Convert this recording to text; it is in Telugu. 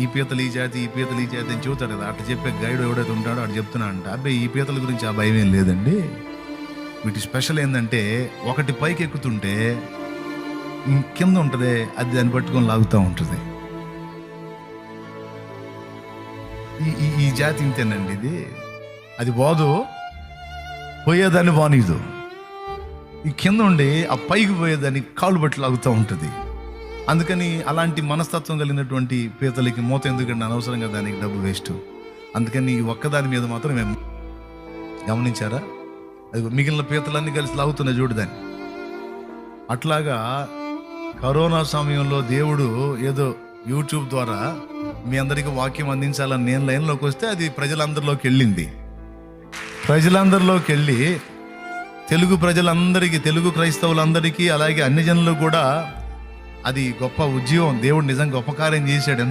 ఈ పీతలు ఈ జాతి, ఈ పీతలు ఈ జాతి అని చెబుతాడు కదా, అట్లా చెప్పే గైడ్ ఎవడైతే ఉంటాడో అటు చెప్తున్నా అంట. అబ్బాయి ఈ పీతల గురించి ఆ భయం ఏం లేదండి. వీటి స్పెషల్ ఏంటంటే ఒకటి పైకి ఎక్కుతుంటే కింద ఉంటుంది, అది దాన్ని పట్టుకొని లాగుతూ ఉంటుంది. ఈ జాతి ఇంతేనండి. ఇది అది బాదు, పోయేదాన్ని బానీదు. ఈ కింద ఉండి ఆ పైకి పోయేదాన్ని కాళ్ళు బట్టి లాగుతూ ఉంటుంది. అందుకని అలాంటి మనస్తత్వం కలిగినటువంటి పీతలకి మూత ఎందుకంటే అనవసరంగా దానికి డబ్బు వేస్ట్. అందుకని ఈ ఒక్కదాని మీద మాత్రం మేము గమనించారా, అది మిగిలిన పీతలన్నీ కలిసి లాగుతున్నాయి చూడు దాన్ని. అట్లాగా కరోనా సమయంలో దేవుడు ఏదో యూట్యూబ్ ద్వారా మీ అందరికీ వాక్యం అందించాలని నేను లైన్లోకి వస్తే అది ప్రజలందరిలోకి వెళ్ళింది. ప్రజలందరిలోకి వెళ్ళి తెలుగు ప్రజలందరికీ, తెలుగు క్రైస్తవులందరికీ, అలాగే అన్ని జనులు కూడా అది గొప్ప ఉద్యమం. దేవుడు నిజంగా గొప్ప కార్యం చేశాడు.